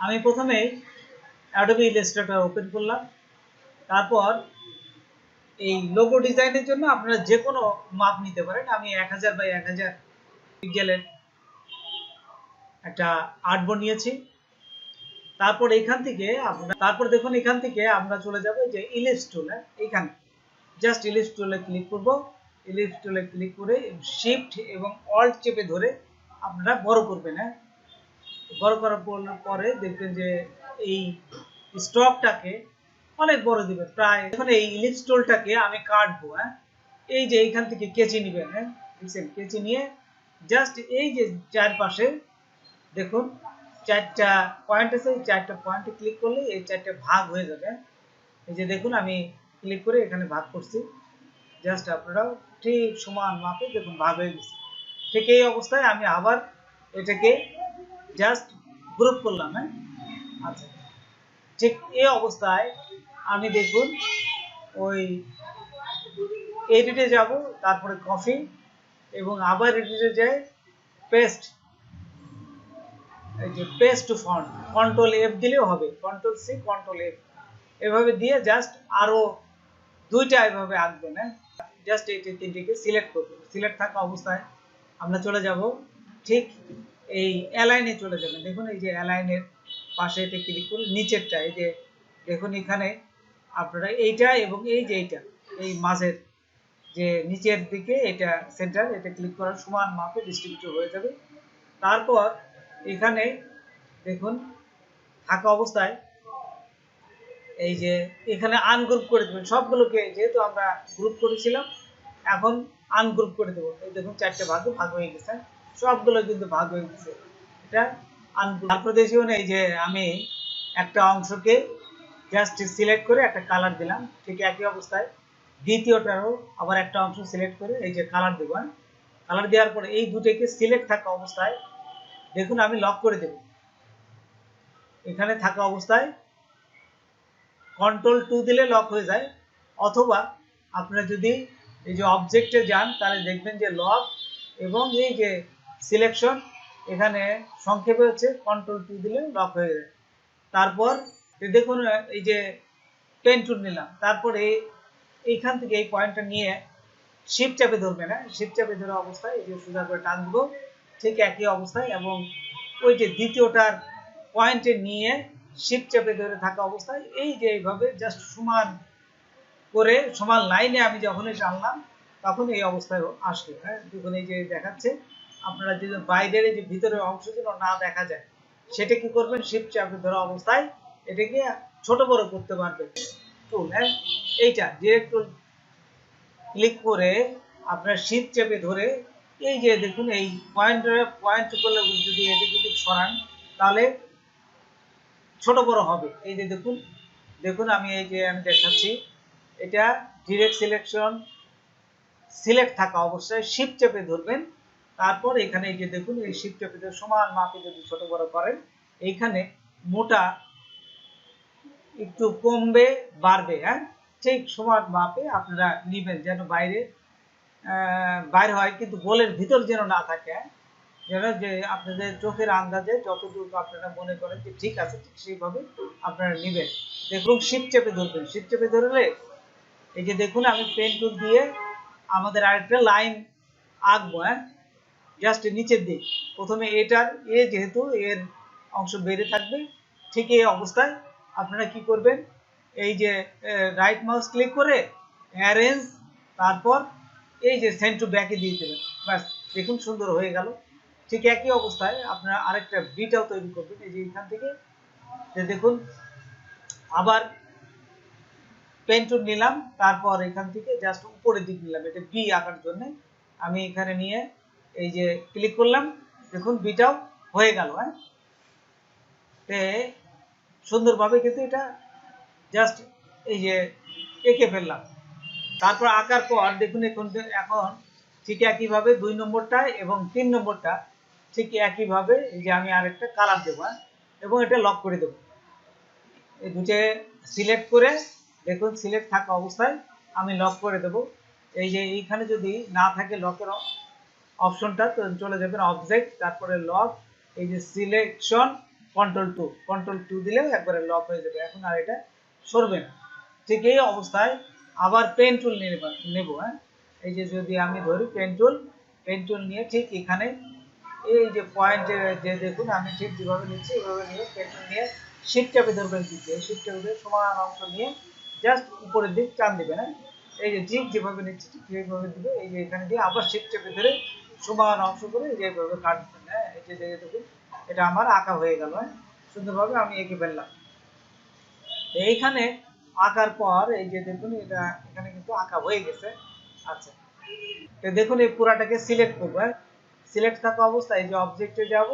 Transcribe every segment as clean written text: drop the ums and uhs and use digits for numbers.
আমি প্রথমে Adobe Illustrator open করলাম। তারপর এই লোগো ডিজাইনের জন্য আপনারা যে কোনো মাপ নিতে পারেন। আমি 1000 বাই 1000 পিক্সেলের একটা আর্টবোর্ড নিয়েছি। তারপর এখান থেকে দেখুন এখান থেকে আমরা চলে যাব যে ইলিপস টুলে। এখানে জাস্ট ইলিপস টুলে ক্লিক করব। ইলিপস টুলে ক্লিক করে শিফট এবং অল্ট চেপে ধরে আপনারা বড় করবেন। হ্যাঁ, বড় করার পরে দেখবেন যে এই স্টকটাকে অনেক বড় দিবেন। প্রায় এখন এই ইলিপস টুলটাকে আমি কাটবো। হ্যাঁ, এই যে এইখান থেকে কেচি নেবেন। হ্যাঁ, দেখছেন, কেচি নিয়ে জাস্ট এই যে চারপাশে দেখুন চারটা পয়েন্ট আছে, এই চারটা পয়েন্টে ক্লিক করলে এই চারটা ভাগ হয়ে যাবে। এই যে দেখুন আমি ক্লিক করে এখানে ভাগ করছি। জাস্ট আপনারাও ঠিক সমান মাপে দেখুন ভাগ হয়ে গেছে। ঠিক এই অবস্থায় আমি আবার এটাকে জাস্ট গ্রুপ করলাম। হ্যাঁ, আচ্ছা, ঠিক এই অবস্থায় আমি দেখুন ওই এডিটে যাব, তারপরে কপি এবং আবার এডিটে যাই পেস্ট। এই যে paste to font, control F দিলেও হবে, কন্ট্রোল সি কন্ট্রোল এফ এভাবে দিয়ে জাস্ট আরো দুইটা এভাবে আঁকবেন। হ্যাঁ, জাস্ট এই তিনটিকে সিলেক্ট করব। সিলেক্ট থাকা অবস্থায় আমরা চলে যাব ঠিক এই অ্যালাইনে চলে যাবেন। দেখুন এই যে অ্যালাইনের পাশে এটা ক্লিক করে নিচেরটা এই যে দেখুন এখানে আপনারা এইটা এবং এই যে এইটা এই মাঝের যে নিচের দিকে এটা সেন্টার, এটা ক্লিক করার সমান মাপে ডিস্ট্রিবিউট হয়ে যাবে। তারপর এখানে দেখুন থাকা অবস্থায় এই যে এখানে আনগ্রুপ করে দেবেন সবগুলোকে, যেহেতু আমরা গ্রুপ করেছিলাম এখন আনগ্রুপ করে দেবো। এই দেখুন চারটে ভাগে ভাগ হয়ে গেছে, সবগুলো কিন্তু ভাগ হয়ে গেছে। এটা আনগ্রুপ। তারপর দেখুন এই যে আমি একটা অংশকে জাস্ট সিলেক্ট করে একটা কালার দিলাম। ঠিক একই অবস্থায় দ্বিতীয়টারও আবার একটা অংশ সিলেক্ট করে এই যে কালার দেবো। কালার দেওয়ার পরে এই দুটোকে সিলেক্ট থাকা অবস্থায় দেখুন আমি লক করে দেব। এখানে থাকা অবস্থায় কন্ট্রোল 2 দিলে লক হয়ে যায়, অথবা আপনারা যদি এই যে অবজেক্টে যান তাহলে দেখবেন যে লক এবং এই যে সিলেকশন এখানে সংক্ষেপে হচ্ছে কন্ট্রোল 2 দিলে লক হয়ে যায়। তারপর দেখুন এই যে পেন টুল নিলাম, তারপরে এইখান থেকে এই পয়েন্টটা নিয়ে শিফট চাপে ধরবেন। হ্যাঁ, শিফট চাপে ধরা অবস্থায় এই যে সোজা করে টান দেবো ঠিক একই অবস্থায়, এবং ওই যে দ্বিতীয়টার পয়েন্টে নিয়ে শিফট চাপে ধরে থাকা অবস্থায় এই যে এইভাবে জাস্ট সমান করে সমান লাইনে আমি যখনই টানলাম তখন এই অবস্থায় আসবে। হ্যাঁ, দেখুন এই যে দেখাচ্ছে। আপনারা যদি বাইরের যে ভিতরের অংশ যেন না দেখা যায় সেটা কি করবেন, শিফট চাপে ধরা অবস্থায় এটাকে ছোট বড় করতে পারবেন। টুল, হ্যাঁ, এইটা ডিরেক্ট টুল ক্লিক করে আপনার শিফট চেপে ধরে এই যে দেখুন এই পয়েন্ট করলে যদি এদিকে সরান তাহলে ছোট বড় হবে। এই যে দেখুন দেখুন আমি এই যে আমি দেখাচ্ছি, এটা ডিরেক্ট সিলেকশন সিলেক্ট থাকা অবস্থায় শিফট চেপে ধরবেন। তারপর এখানে এই যে দেখুন এই শিফট চেপে ধরে সমান মাপে যদি ছোট বড় করেন এইখানে মোটা একটু কমবে বাড়বে। হ্যাঁ, ঠিক সমান মাপে আপনারা নেবেন যেন বাইরে হয় কিন্তু গোলের ভিতর যেন না থাকে। যেন যে আপনাদের চোখের আন্দাজে যতটুকু আপনারা মনে করেন যে ঠিক আছে ঠিক সেইভাবে আপনারা নেবেন। দেখুন শিফট চেপে ধরবেন, শিফট চেপে ধরলে এই যে দেখুন আমি পেন টুল দিয়ে আমাদের আরেকটা লাইন আঁকবো। হ্যাঁ, জাস্ট নিচের দিক প্রথমে এটার যেহেতু এর অংশ বেড়ে থাকবে ঠিক এই অবস্থায় আপনারা কি করবেন, এই যে রাইট মাউস ক্লিক করে অ্যারেঞ্জ, তারপর এই যে সেন্ড টু ব্যাকে দিয়ে দেবেন। ব্যাস, দেখুন সুন্দর হয়ে গেল। ঠিক একই অবস্থায় আপনারা আরেকটা বিটাও তৈরি করবেন। এই যে এখান থেকে দেখুন আবার পেন টুল নিলাম, তারপর এখান থেকে জাস্ট উপরের দিক নিলাম, এটা বি আঁকার জন্য আমি এখানে নিয়ে এই যে ক্লিক করলাম। দেখুন বিটাও হয়ে গেল। হ্যাঁ, সুন্দরভাবে কিন্তু এটা জাস্ট এই যে এঁকে ফেললাম। তারপর আঁকার পর দেখুন এখন ঠিক একইভাবে 2 নম্বরটা এবং 3 নম্বরটা ঠিক একইভাবে এই যে আমি আরেকটা কালার দেবো এবং এটা লক করে দেবো। এই দুটো সিলেক্ট করে দেখুন সিলেক্ট থাকা অবস্থায় আমি লক করে দেবো। এই যে এইখানে যদি না থাকে লকের অপশনটা তো চলে যাবেন অবজেক্ট, তারপরে লক, এই যে সিলেকশন কন্ট্রোল 2 দিলেও একবারে লক হয়ে যাবে, এখন আর এটা সরবে না। ঠিক এই অবস্থায় আবার পেন টুল নেব। হ্যাঁ, এই যে যদি আমি ধরি পেন টুল নিয়ে ঠিক এখানে এই যে পয়েন্ট যে দেখুন আমি ঠিক যেভাবে নিচ্ছি এভাবে নিয়ে পেন টুল নিয়ে শিফট চাপে ধরবেন, দিতে শিফট চাপে ধরে সমান অংশ নিয়ে জাস্ট উপরের দিক টান দিবেন। হ্যাঁ, এই যে ঠিক যেভাবে নিচ্ছি ঠিক সেইভাবে দিবে, এই যে এখানে দিয়ে আবার শিফট চাপে ধরে সমান অংশ করে এই যে এইভাবে কাটবেন। হ্যাঁ, এই যে দেখুন এটা আমার আঁকা হয়ে গেল। হ্যাঁ, সুন্দরভাবে আমি এঁকে ফেললাম। এইখানে আঁকার পর এই যে দেখুন এটা এখানে কিন্তু আঁকা হয়ে গেছে। আচ্ছা, তো দেখুন এই পুরাটাকে সিলেক্ট করবো। সিলেক্ট থাকা অবস্থায় এই যে অবজেক্টে যাব,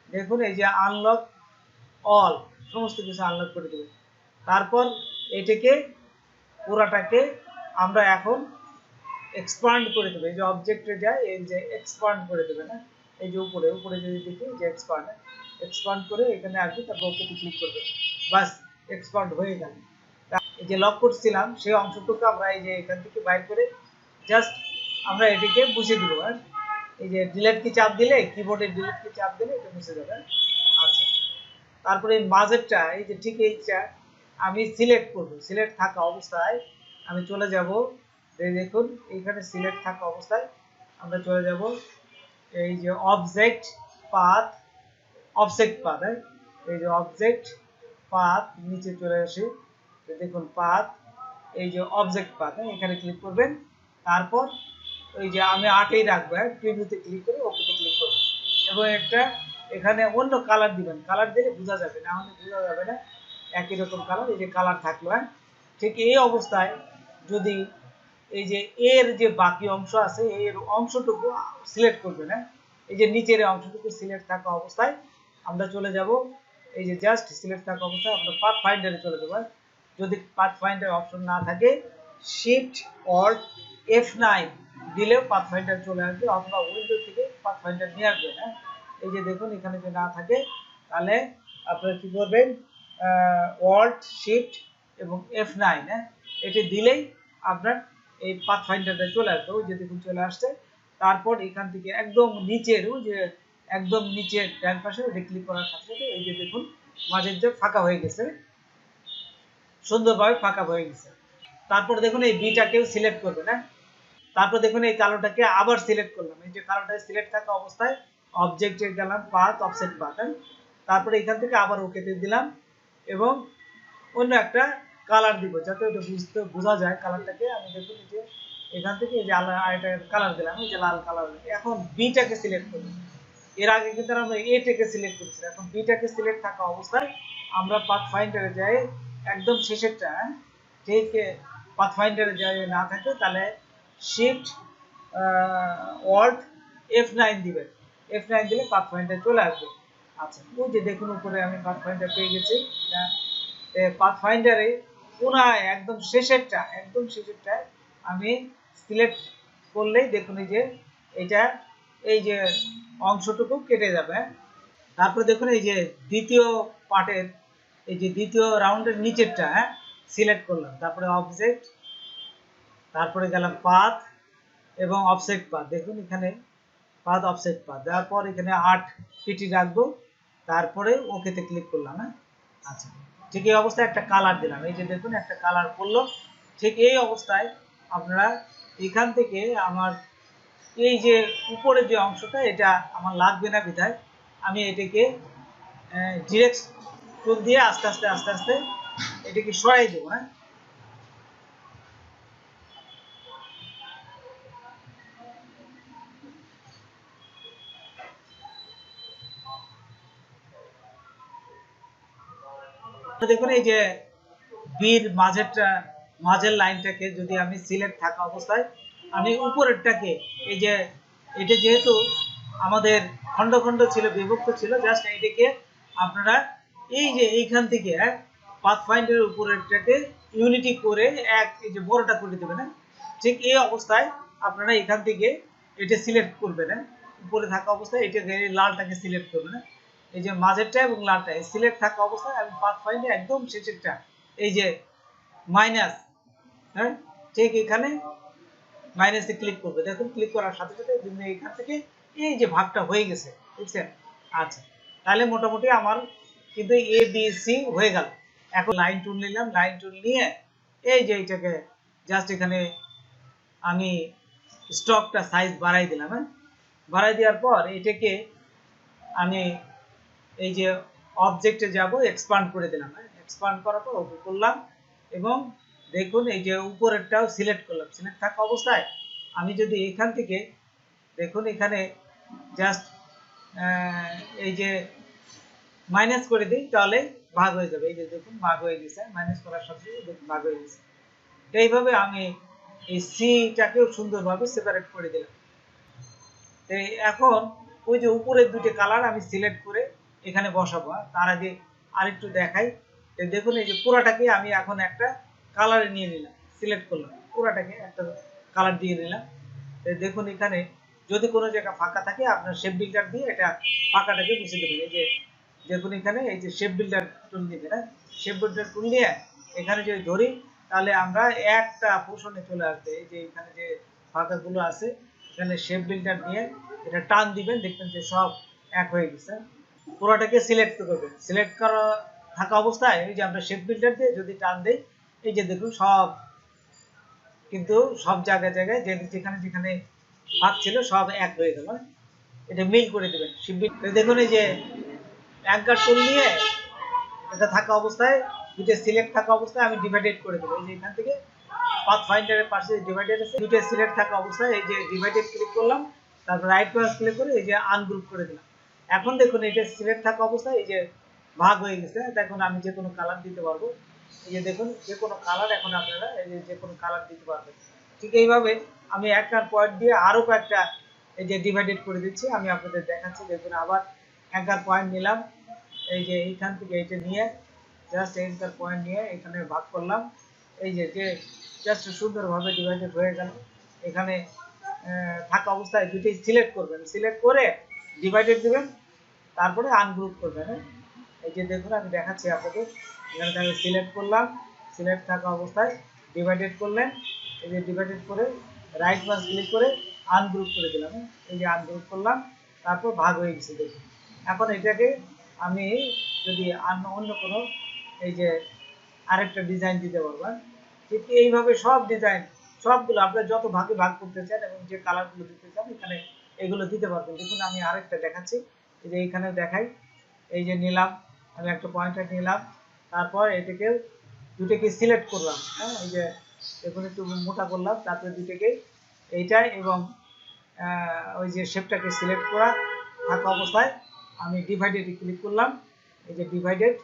দেখুন এই যে আনলক অল সমস্ত কিছু আনলক করে দেবে। তারপর এটাকে পুরাটাকে আমরা এখন এক্সপান্ড করে দেবে, এই যে অবজেক্টে যায় এই যে এক্সপান্ড করে দেবে। না এই যে উপরে যদি দেখি যে এক্সপান্ড করে এখানে আসবে, তারপর ওকে ক্লিক করবে, বাস এক্সপান্ড হয়ে গেল। এই যে লক করছিলাম সেই অংশটুকু আমরা এই যে এখান থেকে বাইর করে জাস্ট আমরা এটিকে মুছে দিব। এই যে ডিলিট কি চাপ দিলে, কিবোর্ডে ডিলিট কি চাপ দিলে এটা মুছে যাবে। আচ্ছা, তারপরে এই মাঝেরটা এই যে ঠিক এইটা আমি সিলেক্ট করব। সিলেক্ট থাকা অবস্থায় আমি চলে যাব, এই দেখুন এইখানে সিলেক্ট থাকা অবস্থায় আমরা চলে যাব এই যে অবজেক্ট পাথ, এই যে অবজেক্ট পাথ নিচে চলে আসি, দেখুন পাথ, এই যে অবজেক্ট পাথ, এখানে ক্লিক করবেন। তারপর ওই যে আমি 8এই রাখবো, প্রিভিউতে ক্লিক করে ওকেতে ক্লিক করবেন এবং একটা এখানে অন্য কালার দিবেন। কালার দিলে বোঝা যাবে না, হলে বোঝা যাবে না, একই রকম কালার, এই যে কালার থাকলো। ঠিক এই অবস্থায় যদি এই যে এর যে বাকি অংশ আছে এর অংশটুকু সিলেক্ট করবেন। এই যে নিচের অংশটুকু সিলেক্ট থাকা অবস্থায় আমরা চলে যাব, এই যে জাস্ট সিলেক্ট থাকা অবস্থায় আমরা পাথ ফাইন্ডারে চলে যাব। যদি পাথ ফাইন্ডার অপশন না থাকে শিফট অল্ট F9 দিলেও পাথ ফাইন্ডার চলে আসবে, অথবা উইন্ডো থেকে পাথ ফাইন্ডার নিয়ে আসবেন। এই যে দেখুন এখানে যদি না থাকে তাহলে আপনারা কি করবেন, অল্ট শিফট এবং F9 এটি দিলেই আপনার এই পাথ ফাইন্ডারটা চলে আসবে। ওই যে দেখুন চলে আসছে। তারপর এখান থেকে একদম নিচের ওই যে একদম নিচের ডান পাশে ওটা ক্লিক করার সাথে সাথে এই যে দেখুন মাঝের যে ফাঁকা হয়ে গেছে, সুন্দরভাবে ফাঁকা হয়ে গেছে। তারপর দেখুন এই বিটাকেও সিলেক্ট করবেন। তারপর দেখুন এই কালোটাকে আবার সিলেক্ট করলাম, এই যে কালোটা সিলেক্ট থাকা অবস্থায় অবজেক্টে গেলাম পাথ অফসেট পাথ, তারপরে এখান থেকে আবার ওকেতে দিলাম এবং অন্য একটা কালার দিব যাতে ওটা বোঝা যায় কালারটাকে। আমি দেখুন যে এখান থেকে এই যে আরেকটা কালার দিলাম, এই যে লাল কালার। এখন বিটাকে সিলেক্ট করব, এর আগে কিন্তু আমরা এটাকে সিলেক্ট করেছি, এখন বিটাকে সিলেক্ট থাকা অবস্থায় আমরা পাথ ফাইন্ডারে যাই একদম শেষেরটা, ঠিক পাথ ফাইন্ডারে যাই না থাকে তাহলে শিফট অল্ট F9 দিবেন, F9 দিলে পাথ ফাইন্ডার চলে আসবে। আচ্ছা, ওই যে দেখুন উপরে আমি পাথ ফাইন্ডার পেয়ে গেছি। পাথ ফাইন্ডারে পুনরায় একদম শেষেরটায় আমি সিলেক্ট করলেই দেখুন এই যে এটা এই যে অংশটুকু কেটে যাবে। তারপরে দেখুন এই যে দ্বিতীয় পার্টের এই যে দ্বিতীয় রাউন্ডের নিচেরটা সিলেক্ট করলাম, তারপরে অবজেক্ট, তারপরে গেলাম পাথ এবং অফসেট পাথ। দেখুন এখানে পাথ অফসেট পাথ দেওয়ার পর এখানে 8 পিটি রাখবো, তারপরে ওকেতে ক্লিক করলাম। আচ্ছা, ঠিক এই অবস্থায় একটা কালার দিলাম, এই যে দেখুন একটা কালার করলো। ঠিক এই অবস্থায় আপনারা এখান থেকে আমার এই যে উপরে যে অংশটা এটা আমার লাগবে না বিধায় আমি এটাকে ডিরেক্ট টুল দিয়ে আস্তে আস্তে এটাকে সরাই দেবো। দেখুন এই যে বির মাঝের লাইনটাকে যদি আমি সিলেক্ট থাকা অবস্থায় আমি উপরেরটাকে এই যে এটা যেহেতু আমাদের খন্ড খন্ড ছিল, বিভক্ত ছিল, জাস্ট এটাকে আপনারা এই যে এইখান থেকে পাথ ফাইন্ডারের উপরেরটাকে ইউনিটি করে এই যে বড়টা করে দেবেন। ঠিক এই অবস্থায় আপনারা এখান থেকে এটা সিলেক্ট করবেন। উপরে থাকা অবস্থায় এটা লালটাকে সিলেক্ট করবেন, এই যে মাঝেরটা এবং লালটা সিলেক্ট থাকা অবস্থায় আমি পাথ ফাইন্ডার একদম শেষেরটা এই যে মাইনাস, ঠিক এখানে মাইনাসে ক্লিক করবে। দেখুন ক্লিক করার সাথে সাথে এখান থেকে এই যে ভাগটা হয়ে গেছে, বুঝছেন? আচ্ছা, তাহলে মোটামুটি আমার কিন্তু এ বি সি হয়ে গেল। এখন লাইন টুল নিলাম, লাইন টুল নিয়ে এই যে এটাকে জাস্ট এখানে আমি স্টকটা সাইজ বাড়াই দিলাম। হ্যাঁ, বাড়াই দেওয়ার পর এটাকে আমি এই যে অবজেক্টে যাব, এক্সপান্ড করে দিলাম। এক্সপান্ড করার পর ওকে করলাম এবং দেখুন এই যে উপরেরটাও সিলেক্ট করলাম। সিলেক্ট থাকা অবস্থায় আমি যদি এখান থেকে দেখুন এখানে জাস্ট এই যে মাইনাস করে দিই তাহলে ভাগ হয়ে যাবে। এই যে দেখুন ভাগ হয়ে গেছে, মাইনাস করার সাথে সাথে দেখুন ভাগ হয়ে গেছে। এইভাবে আমি এই সিটাকেও সুন্দরভাবে সেপারেট করে দিলাম। এখন ওই যে উপরের দুটো কালার আমি সিলেক্ট করে এখানে বসাবো। তার আগে আরেকটু দেখাই। দেখুন এই যে পুরাটাকে আমি এখন একটা কালারে নিয়ে নিলাম, সিলেক্ট করলাম, পুরাটাকে একটা কালার দিয়ে নিলাম। দেখুন এখানে যদি কোনো জায়গা ফাঁকা থাকে আপনার শেপ বিল্ডার দিয়ে এটা ফাঁকাটাকে মুছে দেবেন। এই যে দেখুন এখানে এই যে শেপ বিল্ডার টুল দিবেন। শেপ বিল্ডার টুল নিয়ে এখানে যদি ধরি তাহলে আমরা একটা পোর্শনে চলে আসবে। এই যে এখানে যে ফাঁকাগুলো আছে এখানে শেপ বিল্ডার দিয়ে এটা টান দিবেন, দেখবেন যে সব এক হয়ে গেছে। পুরোটাকে সিলেক্ট করবেন। সিলেক্ট করা থাকা অবস্থায় এই যে আমরা শেপ বিল্ডার দিয়ে যদি টান দেই এই যে দেখুন সব কিন্তু সব জায়গায় জায়গায় যেখানে যেখানে ভাগ ছিল সব এক হয়ে গেল। এটা মিল করে দেবেন। দেখুন এই যে অ্যাঙ্কার টুল নিয়ে এটা থাকা অবস্থায় দুটো সিলেক্ট থাকা অবস্থায় আমি ডিভাইডেড করে দেবো। এই যে এখান থেকে পাথ ফাইন্ডারের পাশে ডিভাইডেড আছে, দুটো সিলেক্ট থাকা অবস্থায় এই যে ডিভাইডেড ক্লিক করলাম, তারপর রাইট মাউস ক্লিক করে এই যে আনগ্রুপ করে দিলাম। এখন দেখুন এটা সিলেক্ট থাকা অবস্থায় এই যে ভাগ হয়ে গেছে। এখন আমি যে কোনো কালার দিতে পারবো। এই যে দেখুন যে কোনো কালার এখন আপনারা এই যে কোনো কালার দিতে পারবেন। ঠিক এইভাবে আমি একটা পয়েন্ট দিয়ে আরো কয়েকটা এই যে ডিভাইডেড করে দিচ্ছি, আমি আপনাদের দেখাচ্ছি। দেখুন আবার একটা পয়েন্ট নিলাম, এই যে এইখান থেকে এইটা নিয়ে জাস্ট একটা পয়েন্ট নিয়ে এখানে ভাগ করলাম। এই যে জাস্ট সুন্দরভাবে ডিভাইডেড হয়ে গেল। এখানে থাকা অবস্থায় দুটোই সিলেক্ট করবেন, সিলেক্ট করে ডিভাইডেড দিবেন, তারপরে আনগ্রুপ করবেন। এই যে দেখুন আমি দেখাচ্ছি আপনাদের। এখানে আমি সিলেক্ট করলাম, সিলেক্ট থাকা অবস্থায় ডিভাইডেড করলেন, এই যে ডিভাইডেড করে রাইট মাউস ক্লিক করে আনগ্রুপ করে দিলাম। এই যে আনগ্রুপ করলাম, তারপর ভাগ হয়ে গেছে। দেখুন এখন এটাকে আমি যদি অন্য কোনো এই যে আরেকটা ডিজাইন দিতে পারবেন। ঠিক এইভাবে সব ডিজাইন সবগুলো আপনারা যত ভাগে ভাগ করতে চান এবং যে কালারগুলো দিতে চান এখানে এগুলো দিতে পারবেন। দেখুন আমি আরেকটা দেখাচ্ছি। এই যে এইখানে দেখাই, এই যে নিলাম আমি একটা পয়েন্টার নিলাম, তারপর এটাকে দুটোকে সিলেক্ট করলাম। হ্যাঁ, এই যে দেখুন একটু মোটা করলাম, তারপরে দুটোকে এইটা এবং ওই যে শেপটাকে সিলেক্ট করা থাকা অবস্থায় আমি ডিভাইডেড ক্লিক করলাম, এই যে ডিভাইডেড,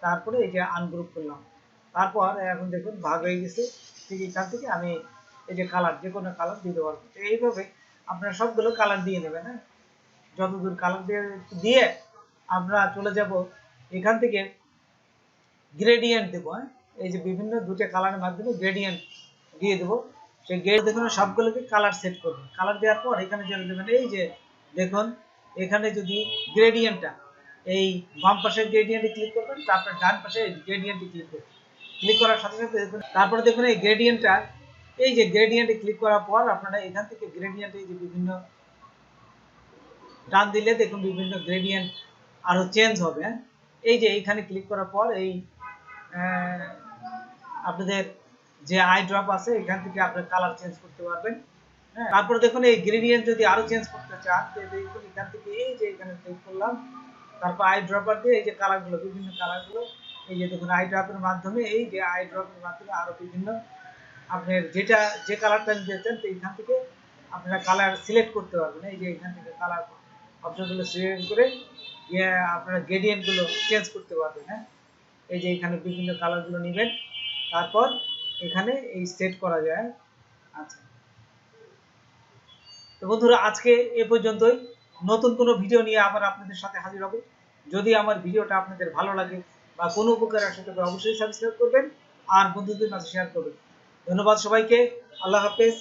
তারপরে এই যে আনগ্রুপ করলাম, তারপর এখন দেখুন ভাগ হয়ে গেছে। ঠিক এখান থেকে আমি এই যে কালার যে কোনো কালার দিতে পারবো। এইভাবে আপনারা সবগুলো কালার দিয়ে নেবেন। হ্যাঁ, যতদূর কালার দিয়ে আমরা চলে যাব এখান থেকে গ্রেডিয়েন্ট দেবো। হ্যাঁ, এই যে বিভিন্ন দুটো কালারের মাধ্যমে গ্রেডিয়েন্ট দিয়ে দেবো। সেই গ্রেড দেখুন সবগুলোকে কালার সেট করবেন। কালার দেওয়ার পর এখানে যেটা দেবেন এই যে দেখুন এখানে যদি গ্রেডিয়েন্টটা এই বাম পাশের গ্রেডিয়েন্টে ক্লিক করবেন, তারপর ডান পাশে গ্রেডিয়েন্টে ক্লিক করবেন। ক্লিক করার সাথে সাথে দেখুন তারপরে দেখুন এই গ্রেডিয়েন্টটা এই যে গ্রেডিয়েন্টে ক্লিক করার পর আপনারা এখান থেকে গ্রেডিয়েন্টে এই যে বিভিন্ন টান দিলে দেখুন বিভিন্ন গ্রেডিয়েন্ট আরো চেঞ্জ হবে। এই যে এইখানে ক্লিক করার পর এই আপনাদের যে আই ড্রপ আছে এখান থেকে আপনারা কালার চেঞ্জ করতে পারবেন। হ্যাঁ, তারপর দেখুন এই গ্রেডিয়েন্ট যদি আরো চেঞ্জ করতে চান দেখুন এখান থেকে এই যে এখানে ক্লিক করলাম, তারপর আই ড্রপার দিয়ে এই যে কালারগুলো বিভিন্ন কালারগুলো এই যে দেখুন আই ড্রপের মাধ্যমে এই যে আই ড্রপের মাধ্যমে আরো বিভিন্ন আপনার যেটা যে কালারটা নিতে চান এইখান থেকে আপনারা কালার সিলেক্ট করতে পারবেন। এই যে এখান থেকে কালার অপশনগুলো সিলেক্ট করে আপনারা গ্রেডিয়েন্টগুলো চেঞ্জ করতে পারবেন। হ্যাঁ, এই যে এখানে বিভিন্ন কালারগুলো নেবেন, তারপর এখানে এই সেট করা যায়। আচ্ছা, তো বন্ধুরা আজকে এ পর্যন্তই। নতুন কোনো ভিডিও নিয়ে আবার আপনাদের সাথে হাজির হব। যদি আমার ভিডিওটা আপনাদের ভালো লাগে বা কোনো উপকার আসে তবে অবশ্যই সাবস্ক্রাইব করবেন আর বন্ধুদের মাঝে শেয়ার করবেন। ধন্যবাদ সবাইকে। আল্লাহ হাফেজ।